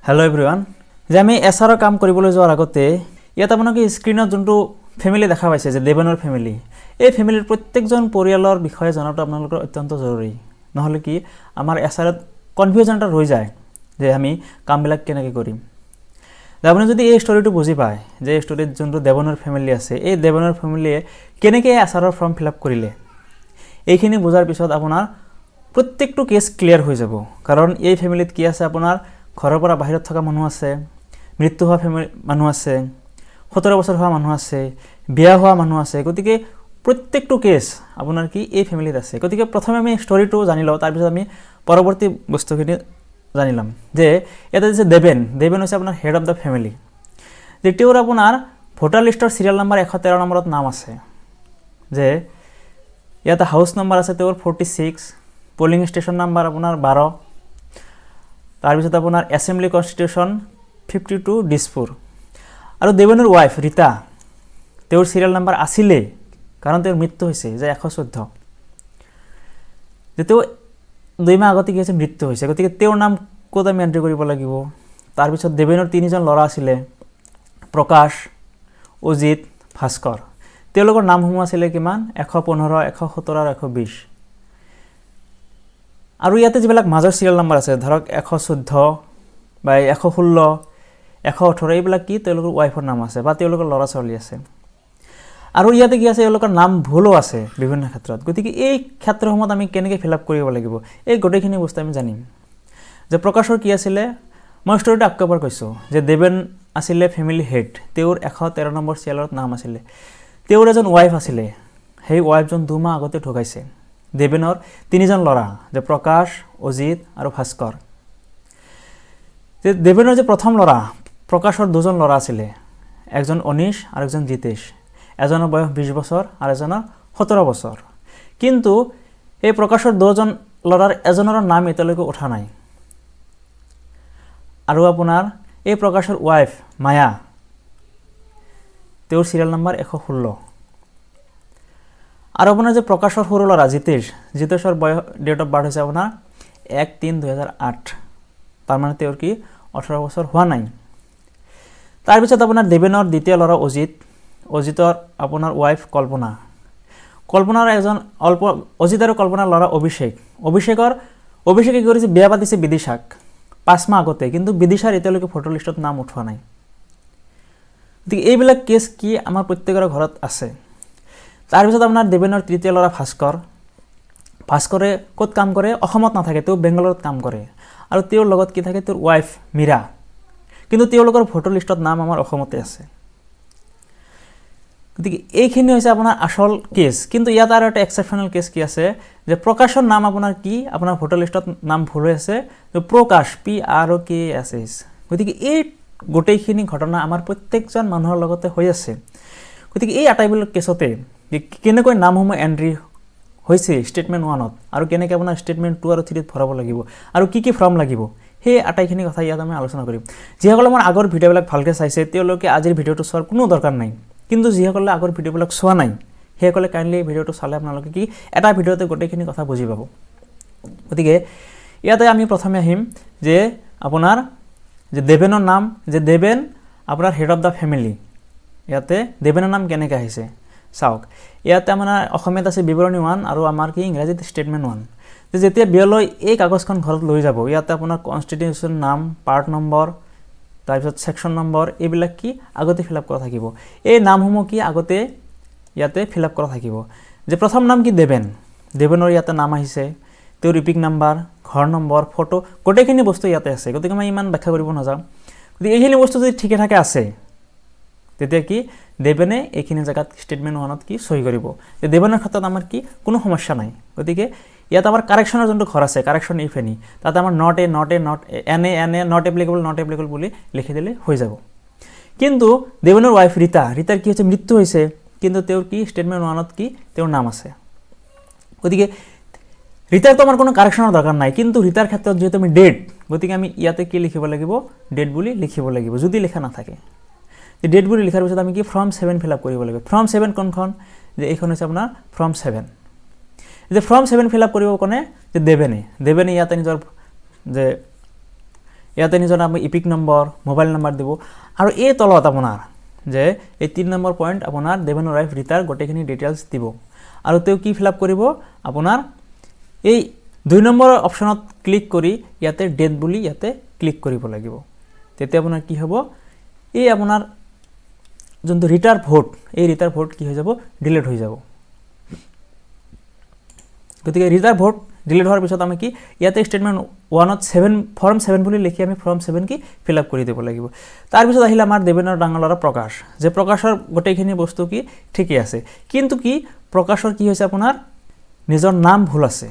Hello' everyone যে আমি এছআৰৰ কাম কৰিবলৈ যোৱাৰ আগতে ইয়াত আপোনালোকে স্ক্ৰীনত যোনটো ফেমিলি দেখা পাইছে যে দেৱনৰ ফেমিলি এই ফেমিলিৰ প্ৰত্যেকজন পৰিয়ালৰ বিষয়ে জনাটো আপোনালোকৰ অত্যন্ত জৰুৰী নহলে কি আমাৰ এছআৰত কনফিউজন এটা হৈ যায় যে আমি কামবিলাক কেনেকৈ কৰিম আপুনি যদি এই ষ্টৰিটো বুজি পায় যে এই ষ্টৰিত যোনটো দেৱনৰ ফেমিলি আছে এই দেৱনৰ ফেমিলিয়ে কেনেকৈ এছআৰৰ ফৰ্ম ফিল আপ কৰিলে এইখিনি বুজাৰ পিছত আপোনাৰ প্ৰত্যেকটো কেছ ক্লিয়াৰ হৈ যাব কাৰণ এই ফেমিলিত কি আছে আপোনাৰ ঘৰৰ পৰা বাহিৰত থকা মানুহ আছে মৃত্যু হোৱা মানুহ আছে 17 বছৰ হোৱা মানুহ আছে বিয়া হোৱা মানুহ আছে গতিকে প্ৰত্যেকটো কেছ আপোনাৰ কি এই ফেমিলিত আছে গতিকে প্ৰথমে আমি ষ্টৰিটো জানি লওঁ তাৰ পিছত আমি পৰৱৰ্তী বস্তুখিনি জানিলাম যে এটা যে দেবেন হৈছে আপোনাৰ হেড অফ দা ফেমিলি যেতিয়াৰ আপোনাৰ ভোটাৰ লিষ্টৰ সিৰিয়াল নম্বৰ 113 নম্বৰত নাম আছে যে ইয়াতে হাউস নম্বৰ আছে তেওঁৰ 46 পোলিং ষ্টেচন নম্বৰ আপোনাৰ 12 তাৰ পিছত আপোনাৰ এসেম্বলি কনস্টিটিউশন 52 দিছপুৰ আৰু দেৱনৰ ওয়াইফ ৰীতা তেওঁৰ সিৰিয়াল নম্বৰ আছিল কাৰণ তেওঁৰ মৃত্যু হৈছে যে 114 যেটো 2 মাহ আগতে কি হৈছে মৃত্যু হৈছে গতিকে তেওঁৰ নাম কোড আমি এন্ট্ৰি কৰিব লাগিব তাৰ পিছত দেৱনৰ তিনিজন ল'ৰা আছিল প্ৰকাশ অজিত ভাস্কৰ তেওঁলোকৰ নামসমূহ আছিল কিমান 115 117 আৰু 120 আৰু ইয়াতে যিবিলাক মাজৰ সিৰিয়াল নম্বৰ আছে ধৰক 114 বা 116 118 এইবিলাক কি তেওঁলোকৰ ওয়াইফৰ নাম আছে বা তেওঁলোকৰ ল'ৰা ছোৱালী আছে আৰু ইয়াতে কি আছে তেওঁলোকৰ নাম ভুলো আছে বিভিন্ন ক্ষেত্ৰত গতিকে এই ক্ষেত্ৰসমূহত আমি কেনেকৈ ফিল আপ কৰিব লাগিব এই গোটেইখিনি বস্তু আমি জানিম যে প্ৰকাশৰ কি আছিল মই ষ্টৰিটো আকবৰ কৈছো যে দেৱন আছিল ফেমিলি হেড তেওঁৰ 113 নম্বৰ সিৰিয়ালত নাম আছিল তেওঁৰ এজন ওয়াইফ আছিল সেই ওয়াইফজন 2 মাহ আগতে ঢুকাইছে দেৱনৰ তিনিজন ল'ৰা যে প্ৰকাশ অজিত আৰু ভাস্কৰ যে দেৱনৰ যে প্ৰথম ল'ৰা প্ৰকাশৰ দুজন ল'ৰা আছিল একজন অনিশ আৰু একজন জিতেশ এজনৰ বয়স 20 বছৰ আৰু এজনৰ 17 বছৰ কিন্তু এই প্ৰকাশৰ দুজন ল'ৰাৰ এজনৰ নাম এতিয়ালৈকে উঠা নাই আৰু আপোনাৰ এই প্ৰকাশৰ ওয়াইফ মায়া তেওঁৰ সিৰিয়াল নম্বৰ 116 আৰু আপোনাৰ যে প্ৰকাশৰ সৰু ল'ৰা জিতেশৰ ডেট অফ বাৰ্থ হৈছে আপোনাৰ 1/3/2008 তাৰ মানে তেওঁৰ কি 18 বছৰ হোৱা নাই তাৰ পিছত আপোনাৰ দেৱনৰ দ্বিতীয় ল'ৰা অজিতৰ আপোনাৰ ওয়াইফ কল্পনাৰ এজন অজিত আৰু কল্পনাৰ ল'ৰা অভিষেকে কৰিছে বিয়া পাতিছে বিদিশাক 5 মাহ আগতে কিন্তু বিদিশাৰ এতিয়ালৈকে ফটো লিষ্টত নাম উঠোৱা নাই গতিকে এইবিলাক কেছ কি আমাৰ প্ৰত্যেকৰ ঘৰত আছে তাৰ পিছত আপোনাৰ দেৱনৰ তৃতীয় ল'ৰা ভাস্কৰে ক'ত কাম কৰে অসমত নাথাকে তেওঁ বেংগলৰত কাম কৰে আৰু তেওঁৰ লগত কি থাকে তেওঁৰ ওয়াইফ মীৰা কিন্তু তেওঁলোকৰ ফটো লিষ্টত নাম আমাৰ অসমতে আছে গতিকে এইখিনি হৈছে আপোনাৰ আসল কেছ কিন্তু ইয়াত আৰু এটা এক্সেপশনাল কেছ কি আছে যে প্ৰকাশৰ নাম আপোনাৰ কি আপোনাৰ ফটো লিষ্টত নাম ভুল হৈ আছে যে প্ৰকাশ PROKSH গতিকে এই গোটেইখিনি ঘটনা আমাৰ প্ৰত্যেকজন মানুহৰ লগতে হৈ আছে গতিকে এই আটাইবিলাক কেছতে কেনেকৈ নামসমূহ এন্ট্ৰি হৈছে ষ্টেটমেন্ট 1ত আৰু কেনেকৈ আপোনাৰ ষ্টেটমেন্ট 2 আৰু 3ত ভৰাব লাগিব আৰু কি ফৰ্ম লাগিব সেই আটাইখিনি কথা ইয়াত আমি আলোচনা কৰিম যিসকলে আমাৰ আগৰ ভিডিওবিলাক ভালকৈ চাইছে তেওঁলোকে আজিৰ ভিডিওটো চোৱাৰ কোনো দৰকাৰ নাই কিন্তু যিসকলে আগৰ ভিডিওবিলাক চোৱা নাই সেইসকলে কাইন্ডলি ভিডিওটো চালে আপোনালোকে কি এটা ভিডিওতে গোটেইখিনি কথা বুজি পাব গতিকে ইয়াতে আমি প্ৰথমে আহিম যে আপোনাৰ যে দেৱনৰ নাম যে দেৱন আপোনাৰ হেড অফ দা ফেমিলি ইয়াতে দেৱনৰ নাম কেনেকৈ আহিছে চাওক ইয়াতে আমাৰ অসমীয়াত আছে বিৱৰণী 1 আৰু আমাৰ কি ইংৰাজীত ষ্টেটমেন্ট 1 যে যেতিয়া বিয়লৈ এই কাগজখন ঘৰত লৈ যাব ইয়াতে আপোনাৰ কনস্টিটিউশন নাম পাৰ্ট নম্বৰ তাৰ পিছত সেকশন নম্বৰ এইবিলাক কি আগতে ফিল আপ কৰা থাকিব এই নামসমূহ কি আগতে ইয়াতে ফিল আপ কৰা থাকিব যে প্ৰথম নাম কি দেৱনৰ ইয়াতে নাম আহিছে তেওঁৰ ৰিপিক নম্বৰ ঘৰ নম্বৰ ফটো গোটেইখিনি বস্তু ইয়াতে আছে গতিকে মই ইমান ব্যাখ্যা কৰিব নাযাওঁ গতিকে এইখিনি বস্তু যদি ঠিকে থাকে আছে তেতিয়া কি দেৱনে এইখিনি জায়গাত ষ্টেটমেন্ট 1ত কি সহি কৰিব যে দেৱনৰ ক্ষেত্ৰত আমাৰ কি কোনো সমস্যা নাই গতিকে ইয়াত আমাৰ কাৰেকশনৰ যোনটো ঘৰ আছে কাৰেকশন ইফ এনি তাতে আমাৰ নট এনে নট এপ্লিকেবল বুলি লিখি দিলে হৈ যাব কিন্তু দেৱনৰ ওয়াইফ ৰীতাৰ কি হৈছে মৃত্যু হৈছে কিন্তু তেওঁৰ কি ষ্টেটমেন্ট 1ত কি তেওঁৰ নাম আছে গতিকে ৰীতাৰ তো আমাৰ কোনো কাৰেকশনৰ দৰকাৰ নাই কিন্তু ৰীতাৰ ক্ষেত্ৰত যেহেতু আমি ডেট গতিকে আমি ইয়াতে কি লিখিব লাগিব ডেট বুলি লিখিব লাগিব যদি লেখা নাথাকে ডেট বুলি লিখাৰ পিছত আমি কি ফৰ্ম 7 ফিল আপ কৰিব লাগিব ফৰ্ম 7 কোনখন যে এইখন হৈছে আপোনাৰ ফৰ্ম 7 যে ফৰ্ম 7 ফিল আপ কৰিব কোনে যে দেৱনে ইয়াতে নিজৰ যে ইয়াতে নিজৰ নাম ইপিক নম্বৰ মোবাইল নম্বৰ দিব আৰু এই তলত আপোনাৰ যে এই 3 নম্বৰ পইণ্ট আপোনাৰ দেৱেনৰ ৱাইফ ৰীতাৰ গোটেইখিনি ডিটেইলছ দিব আৰু তেওঁ কি ফিল আপ কৰিব আপোনাৰ এই 2 নম্বৰ অপশ্যনত ক্লিক কৰি ইয়াতে ডেট বুলি ইয়াতে ক্লিক কৰিব লাগিব তেতিয়া আপোনাৰ কি হ'ব এই আপোনাৰ যোনটো ৰীতাৰ ভোট এই ৰীতাৰ ভোট কি হৈ যাব ডিলিট হৈ যাব গতিকে ৰীতাৰ ভোট ডিলিট হোৱাৰ পিছত আমি কি ইয়াতে ষ্টেটমেন্ট 1ত 7 ফৰ্ম 7 বুলি লিখি আমি ফৰ্ম 7 কি ফিল আপ কৰি দিব লাগিব তাৰ পিছত আহিলে আমাৰ দেৱেনৰ ডাঙৰ ল'ৰা প্ৰকাশ যে প্ৰকাশৰ গোটেইখিনি বস্তু কি ঠিকই আছে কিন্তু কি প্ৰকাশৰ কি হৈছে আপোনাৰ নিজৰ নাম ভুল আছে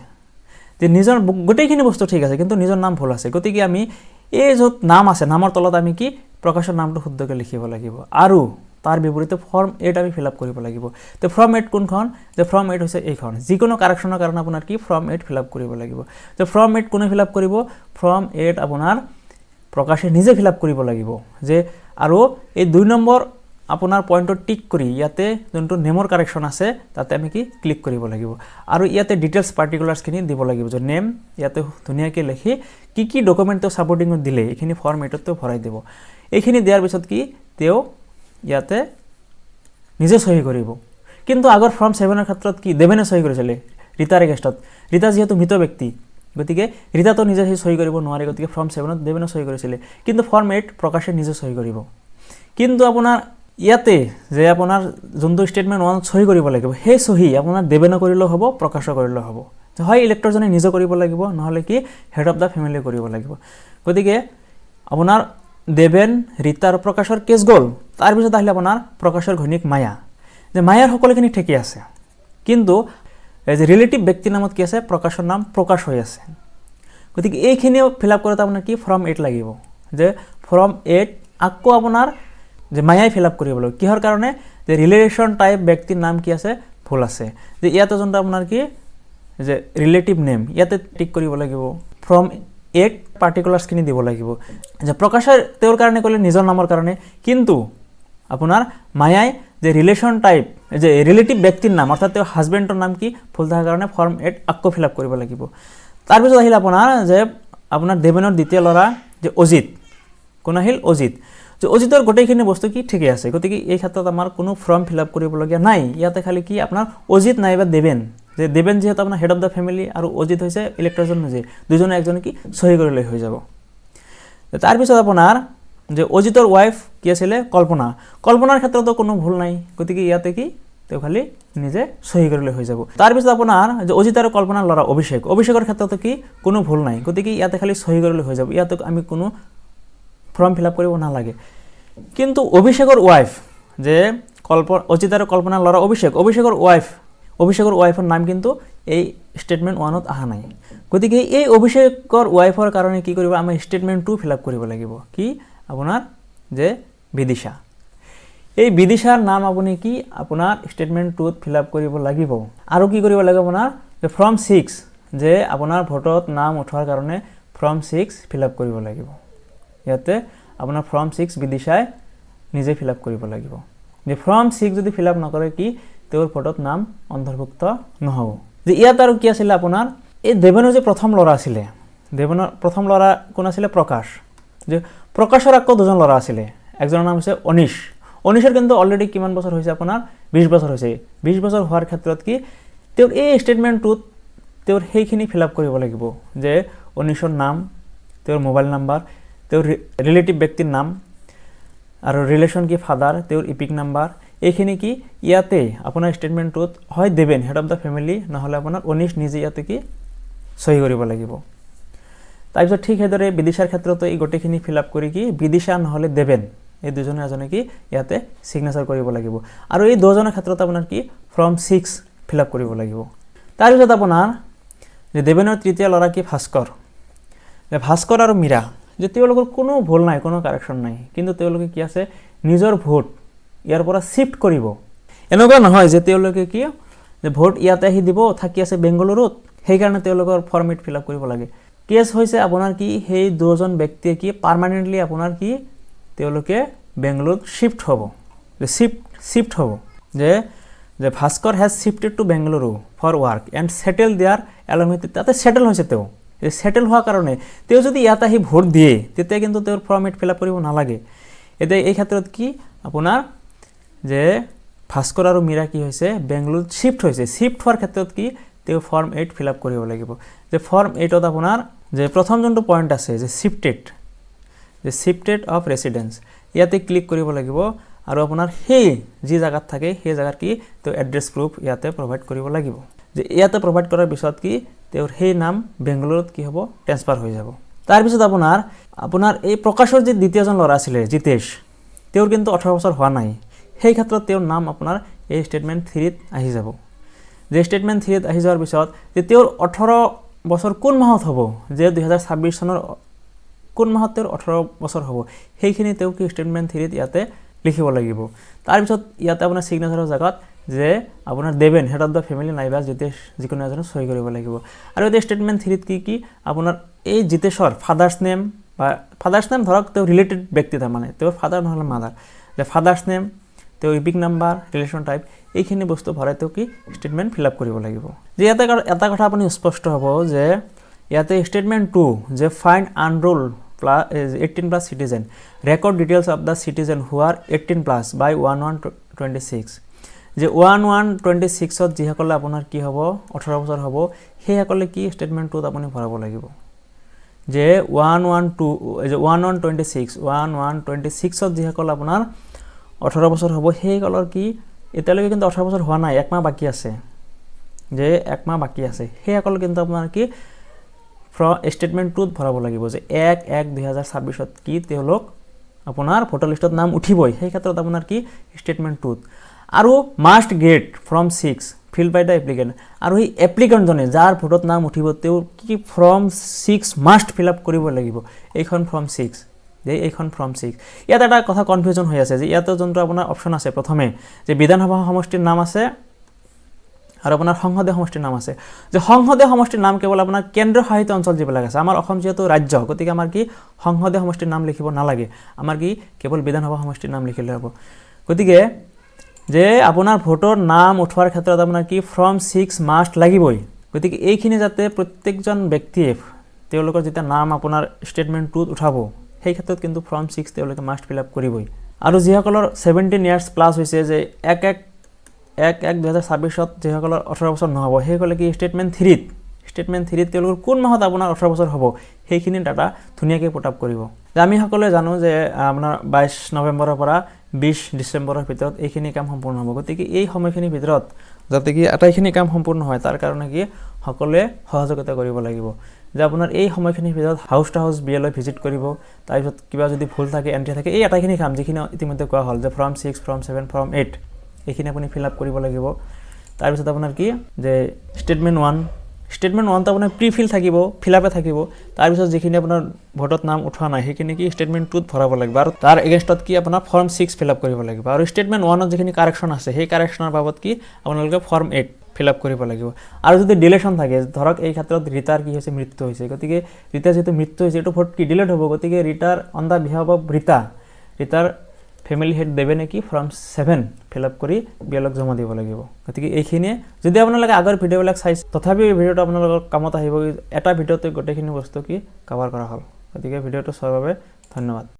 যে নিজৰ গোটেইখিনি বস্তু ঠিক আছে কিন্তু নিজৰ নাম ভুল আছে গতিকে আমি এই য'ত নাম আছে নামৰ তলত আমি কি প্ৰকাশৰ নামটো শুদ্ধকৈ লিখিব লাগিব আৰু তাৰ বিপৰীতে ফৰ্ম 8 আমি ফিল আপ কৰিব লাগিব তে ফৰ্ম 8 কোনখন যে ফৰ্ম 8 হৈছে এইখন যিকোনো কাৰেকচনৰ কাৰণে আপোনাৰ কি ফৰ্ম 8 ফিল আপ কৰিব লাগিব যে ফৰ্ম 8 কোনে ফিল আপ কৰিব ফৰ্ম 8 আপোনাৰ প্ৰকাশে নিজে ফিল আপ কৰিব লাগিব যে আৰু এই 2 নম্বৰ আপোনাৰ পইণ্টত টিক কৰি ইয়াতে যোনটো নেমৰ কাৰেকচন আছে তাতে আমি কি ক্লিক কৰিব লাগিব আৰু ইয়াতে ডিটেইলছ পাৰ্টিকুলাৰ্ছ খিনি দিব লাগিব যে নেম ইয়াতে ধুনিয়াকৈ লিখি কি ডকুমেন্ট সাপোৰ্টিংত দিলে এইখিনি ফৰ্ম 8ত ভৰাই দিব এইখিনি দিয়াৰ পিছত কি তেও ইয়াতে নিজে সহি কৰিব কিন্তু আগৰ ফৰ্ম 7 এৰ ক্ষেত্ৰত কি দেৱেনে সহি কৰিছিল ৰীতাৰ এগেইনষ্টত ৰীতা যেহেতু মৃত ব্যক্তি গতিকে ৰীতা তো নিজে সহি কৰিব নোৱাৰে গতিকে ফৰ্ম 7ত দেৱেনে সহি কৰিছিল কিন্তু ফৰ্ম 8 প্ৰকাশে নিজে সহি কৰিব কিন্তু আপোনাৰ ইয়াতে যে আপোনাৰ যোনটো ষ্টেটমেন্ট 1 সহি কৰিব লাগিব সেই সহি আপোনাৰ দেৱেনে কৰিলে হ'ব প্ৰকাশ কৰিলে হ'ব হয় ইলেক্টৰজনে নিজে কৰিব লাগিব নহলে কি হেড অফ দা ফ্যামিলি কৰিব লাগিব গতিকে আপোনাৰ দেৱেন ৰীতা আৰু প্ৰকাশৰ কেছ গল তাৰ পিছত আহিলে আপোনাৰ প্ৰকাশৰ ঘৈণীক মায়া যে মায়াৰ সকলোখিনি ঠিকই আছে কিন্তু এজ ৰিলেটিভ ব্যক্তি নামত কি আছে প্ৰকাশৰ নাম প্ৰকাশ হৈ আছে গতিকে এইখিনিও ফিল আপ কৰোঁতে আপোনাৰ কি ফৰ্ম 8 লাগিব যে ফৰ্ম 8 আকৌ আপোনাৰ যে মায়াই ফিল আপ কৰিব লাগিব কিহৰ কাৰণে যে ৰিলেশন টাইপ ব্যক্তিৰ নাম কি আছে ভুল আছে যে ইয়াতে যোনটা আপোনাৰ কি যে ৰিলেটিভ নেম ইয়াতে টিক কৰিব লাগিব ফৰ্ম 8 পাৰ্টিকুলাৰ্ছ খিনি দিব লাগিব যে প্ৰকাশৰ তেওঁৰ কাৰণে কলে নিজৰ নামৰ কাৰণে কিন্তু আপোনাৰ মায়াই যে ৰিলেশন টাইপ যে ৰিলেটিভ ব্যক্তিৰ নাম অৰ্থাৎ তেওঁৰ হাজবেণ্ডৰ নাম কি ভুল থাকাৰ কাৰণে ফৰ্ম 8 আকৌ ফিল আপ কৰিব লাগিব তাৰ পিছত আহিল আপোনাৰ যে আপোনাৰ দেৱেনৰ দ্বিতীয় ল'ৰা যে অজিত কোন আহিল অজিত যে অজিতৰ গোটেইখিনি বস্তু কি ঠিকই আছে গতিকে এই ক্ষেত্ৰত আমাৰ কোনো ফৰ্ম ফিল আপ কৰিবলগীয়া নাই ইয়াতে খালি কি আপোনাৰ অজিত নাইবা দেৱেন যে দেৱেন যেহেতু আপোনাৰ হেড অফ দা ফ্যামিলি আৰু অজিত হৈছে ইলেক্টৰজন নিজে দুজনে একজনে কি সহি কৰিলে হৈ যাব তাৰ পিছত আপোনাৰ যে অজিতৰ ৱাইফ কি আছিল কল্পনাৰ ক্ষেত্ৰতো কোনো ভুল নাই গতিকে ইয়াতে কি তেও খালি নিজে সহি কৰিলে হৈ যাব তাৰ পিছত আপোনাৰ যে অজিত আৰু কল্পনাৰ ল'ৰা অভিষেকৰ ক্ষেত্ৰতো কি কোনো ভুল নাই গতিকে ইয়াতে খালি সহি কৰিলে হৈ যাব ইয়াতে আমি কোনো ফৰ্ম ফিল আপ কৰিব নালাগে কিন্তু অভিষেকৰ ৱাইফ যে অজিত আৰু কল্পনাৰ ল'ৰা অভিষেকৰ ৱাইফৰ নাম কিন্তু এই ষ্টেটমেন্ট 1ত আহা নাই গতিকে এই অভিষেকৰ ৱাইফৰ কাৰণে কি কৰিব আমি ষ্টেটমেন্ট 2 ফিল আপ কৰিব লাগিব কি আপোনাৰ যে বিদিশা এই বিদিশাৰ নাম আপুনি কি আপোনাৰ ষ্টেটমেন্ট 2ত ফিল আপ কৰিব লাগিব আৰু কি কৰিব লাগিব আপোনাৰ যে ফৰ্ম 6 যে আপোনাৰ ভোটত নাম উঠোৱাৰ কাৰণে ফৰ্ম 6 ফিল আপ কৰিব লাগিব ইয়াতে আপোনাৰ ফৰ্ম 6 বিদিশাই নিজে ফিল আপ কৰিব লাগিব যে ফৰ্ম 6 যদি ফিল আপ নকৰে কি তেওঁৰ ভোটত নাম অন্তৰ্ভুক্ত নহব যে ইয়াত আৰু কি আছিল আপোনাৰ এই দেৱেনৰ যে প্ৰথম ল'ৰা আছিল দেৱেনৰ প্ৰথম ল'ৰা কোন আছিল প্ৰকাশ যে প্ৰকাশৰ আকৌ দুজন ল'ৰা আছিল একজনৰ নাম হৈছে অনিশৰ কিন্তু অলৰেডি কিমান বছৰ হৈছে আপোনাৰ 20 বছৰ হৈছে 20 বছৰ হোৱাৰ ক্ষেত্ৰত কি তেওঁৰ এই ষ্টেটমেন্ট 2ত তেওঁৰ সেইখিনি ফিল আপ কৰিব লাগিব যে অনিশৰ নাম তেওঁৰ মোবাইল নাম্বাৰ তেওঁৰ ৰিলেটিভ ব্যক্তিৰ নাম আৰু ৰিলেশন কি ফাদাৰ তেওঁৰ ইপিক নাম্বাৰ এইখিনি কি ইয়াতে আপোনাৰ ষ্টেটমেন্ট 2ত হয় দেৱেন হেড অফ দা ফ্যামিলি নহলে আপোনাৰ অনিশ নিজে ইয়াতে কি সহি কৰিব লাগিব তাৰপিছত ঠিক হেদৰে বিদিশাৰ ক্ষেত্ৰতো এই গোটেইখিনি ফিল আপ কৰি কি বিদিশা নহলে দেৱেন এই দুজনে এজনে কি ইয়াতে সিগনেচাৰ কৰিব লাগিব আৰু এই দুজনৰ ক্ষেত্ৰত আপোনাৰ কি ফৰ্ম 6 ফিল আপ কৰিব লাগিব তাৰপিছত আপোনাৰ যে দেৱেনৰ তৃতীয় ল'ৰা কি ভাস্কৰ আৰু মীৰা যে তেওঁলোকৰ কোনো ভুল নাই কোনো কাৰেকচন নাই কিন্তু তেওঁলোকে কি আছে নিজৰ ভোট ইয়াৰ পৰা শিফট কৰিব এনেকুৱা নহয় যে তেওঁলোকে কি যে ভোট ইয়াতে আহি দিব থাকি আছে বেংগলুৰুত সেই কাৰণে তেওঁলোকৰ ফৰ্মেট ফিল আপ কৰিব লাগে কেছ হৈছে আপোনাৰ কি সেই দুজন ব্যক্তিয়ে কি পাৰ্মানেন্টলি আপোনাৰ কি তেওঁলোকে বেংগলুৰুত শিফট হ'ব যে শিফট হ'ব যে Bhaskar has shifted to Bengaluru for work and settle there along with তাতে সেটেল হৈছে তেও সেটেল হোৱাৰ কাৰণে তেওঁ যদি ইয়াত আহি ভোট দিয়ে তেতিয়া কিন্তু তেওঁৰ ফৰ্ম 8 ফিল আপ কৰিব নালাগে। এতিয়া এই ক্ষেত্ৰত কি আপোনাৰ যে ভাস্কৰ আৰু মীৰা কি হৈছে বেংগলুৰুত শিফ্ট হৈছে। শিফ্ট হোৱাৰ ক্ষেত্ৰত কি তেওঁ ফৰ্ম 8 ফিল আপ কৰিব লাগিব। যে ফৰ্ম 8ত আপোনাৰ যে প্ৰথম যোনটো পইণ্ট আছে যে শিফটেড অফ ৰেচিডেন্স ইয়াতে ক্লিক কৰিব লাগিব আৰু আপোনাৰ সেই যি জায়গাত থাকে সেই জায়গাৰ কি তেওঁ এড্ৰেছ প্ৰুফ ইয়াতে প্ৰভাইড কৰিব লাগিব। যে ইয়াতে প্ৰভাইড কৰাৰ পিছত কি তেওঁৰ সেই নাম বেংগলুৰুত কি হ'ব ট্ৰান্সফাৰ হৈ যাব। তাৰপিছত আপোনাৰ এই প্ৰকাশৰ যি দ্বিতীয়জন ল'ৰা আছিলে জিতেশ, তেওঁৰ কিন্তু 18 বছৰ হোৱা নাই। সেই ক্ষেত্ৰত তেওঁৰ নাম আপোনাৰ এই ষ্টেটমেণ্ট 3ত আহি যাব। যে ষ্টেটমেণ্ট 3ত আহি যোৱাৰ পিছত যে তেওঁৰ 18 বছৰ কোন মাহত হ'ব, যে 2026 চনৰ কোন মাহত তেওঁৰ 18 বছৰ হ'ব সেইখিনি তেওঁ কি ষ্টেটমেণ্ট 3ত ইয়াতে লিখিব লাগিব। তাৰপিছত ইয়াতে আপোনাৰ ছিগনেচাৰৰ জেগাত যে আপোনাৰ Deben head of the family নাইবা জিতেশ যিকোনো এজনে সই কৰিব লাগিব। আৰু এই ষ্টেটমেণ্ট 3ত কি আপোনাৰ এই জিতেশৰ ফাদাৰ্ছ নেম বা ফাদাৰ্ছ নেম ধৰক তেওঁ ৰিলেটেড ব্যক্তি, তাৰমানে তেওঁৰ ফাদাৰ নহ'লে মাদাৰ, যে ফাদাৰ্ছ নেম, তেওঁ ইপিক নাম্বাৰ, ৰিলেশ্যন টাইপ এইখিনি বস্তু ভৰাই তেওঁ কি ষ্টেটমেণ্ট ফিল আপ কৰিব লাগিব। যে ইয়াতে এটা কথা আপুনি স্পষ্ট হ'ব যে ইয়াতে ষ্টেটমেণ্ট 2 যে find আনৰোল 18+ citizen, record details of the citizen who are 18+ by 1126 যে 1126ত যিসকলে আপোনাৰ কি হ'ব 18 বছৰ হ'ব সেইসকলে কি ষ্টেটমেণ্ট 2ত আপুনি ভৰাব লাগিব। যে 1126ত যিসকল আপোনাৰ 18 বছৰ হ'ব সেইসকলৰ কি এতিয়ালৈকে কিন্তু 18 বছৰ হোৱা নাই, 1 মাহ বাকী আছে, যে 1 মাহ বাকী আছে সেইসকল কিন্তু আপোনাৰ কি ষ্টেটমেণ্ট 2ত ভৰাব লাগিব। যে 1/1/2026ত কি তেওঁলোক আপোনাৰ ভোটাৰ লিষ্টত নাম উঠিবই, সেই ক্ষেত্ৰত আপোনাৰ কি ষ্টেটমেণ্ট 2ত। আৰু must get form 6 filled by the applicant, আৰু সেই এপ্লিকেণ্টজনে যাৰ ভোটত নাম উঠিব তেওঁ কি ফৰ্ম 6 মাষ্ট ফিল আপ কৰিব লাগিব। এইখন ফৰ্ম 6, যে এইখন ফৰ্ম 6। ইয়াত এটা কথা কনফিউজন হৈ আছে যে ইয়াতে যোনটো আপোনাৰ অপশ্যন আছে প্ৰথমে যে বিধানসভা সমষ্টিৰ নাম আছে আৰু আপোনাৰ সংসদীয় সমষ্টিৰ নাম আছে। যে সংসদীয় সমষ্টিৰ নাম কেৱল আপোনাৰ কেন্দ্ৰীয় শাসিত অঞ্চল যিবিলাক আছে, আমাৰ অসম যিহেতু ৰাজ্য গতিকে আমাৰ কি সংসদীয় সমষ্টিৰ নাম লিখিব নালাগে, আমাৰ কি কেৱল বিধানসভা সমষ্টিৰ নাম লিখিলে হ'ব। গতিকে যে আপোনাৰ ভোটৰ নাম উঠোৱাৰ ক্ষেত্ৰত আপোনাৰ কি ফৰ্ম 6 মাষ্ট লাগিবই। গতিকে এইখিনি যাতে প্ৰত্যেকজন ব্যক্তিয়ে তেওঁলোকৰ যেতিয়া নাম আপোনাৰ ষ্টেটমেণ্ট 2ত উঠাব সেই ক্ষেত্ৰত কিন্তু ফৰ্ম 6 তেওঁলোকে মাষ্ট ফিল আপ কৰিবই। আৰু যিসকলৰ 17 ইয়াৰ্ছ প্লাছ হৈছে যে 1/1/2026ত যিসকলৰ 18 বছৰ নহ'ব সেইসকলে কি ষ্টেটমেণ্ট 3ত তেওঁলোকৰ কোন মাহত আপোনাৰ 18 বছৰ হ'ব সেইখিনি ডাটা ধুনীয়াকৈ পুট আপ কৰিব। যে আমি সকলোৱে জানো যে আপোনাৰ 22 নৱেম্বৰৰ পৰা 20 ডিচেম্বৰৰ ভিতৰত এইখিনি কাম সম্পূৰ্ণ হ'ব। গতিকে এই সময়খিনিৰ ভিতৰত যাতে কি আটাইখিনি কাম সম্পূৰ্ণ হয় তাৰ কাৰণে কি সকলোৱে সহযোগিতা কৰিব লাগিব। যে আপোনাৰ এই সময়খিনিৰ ভিতৰত house to house BLO visit কৰিব, তাৰপিছত কিবা যদি ভুল থাকে এণ্ট্ৰি থাকে এই আটাইখিনি কাম যিখিনি ইতিমধ্যে কোৱা হ'ল যে ফৰ্ম 6 ফৰ্ম 7 ফৰ্ম 8 এইখিনি আপুনি ফিল আপ কৰিব লাগিব। তাৰপিছত আপোনাৰ কি যে ষ্টেটমেণ্ট 1টো আপোনাৰ প্ৰি ফিল আপে থাকিব। তাৰপিছত যিখিনি আপোনাৰ ভোটত নাম উঠোৱা নাই সেইখিনি কি ষ্টেটমেণ্ট 2ত ভৰাব লাগিব আৰু তাৰ এগেইনষ্টত কি আপোনাৰ ফৰ্ম 6 ফিল আপ কৰিব লাগিব। আৰু ষ্টেটমেণ্ট 1ত যিখিনি কাৰেকশ্যন আছে সেই কাৰেকশ্যনৰ বাবদ কি আপোনালোকে ফৰ্ম 8 ফিল আপ কৰিব লাগিব। আৰু যদি ডিলেশ্যন থাকে ধৰক এই ক্ষেত্ৰত ৰীতাৰ কি হৈছে মৃত্যু হৈছে, গতিকে ৰীতাৰ যিহেতু মৃত্যু হৈছে এইটো ভোট কি ডিলেট হ'ব। গতিকে ৰীতাৰ অন দ্য বিহাফ অফ ৰীতাৰ ফেমিলি হেড দেৱে কি ফৰ্ম 7 ফিল আপ কৰি BLOক জমা দিব লাগিব। গতিকে এইখিনিয়ে যদি আপোনালোকে আগৰ ভিডিঅ'বিলাক চাইছে তথাপিও এই ভিডিঅ'টো আপোনালোকৰ কামত আহিব, এটা ভিডিঅ'তে গোটেইখিনি বস্তু কি কভাৰ কৰা হ'ল। গতিকে ভিডিঅ'টো চোৱাৰ বাবে ধন্যবাদ।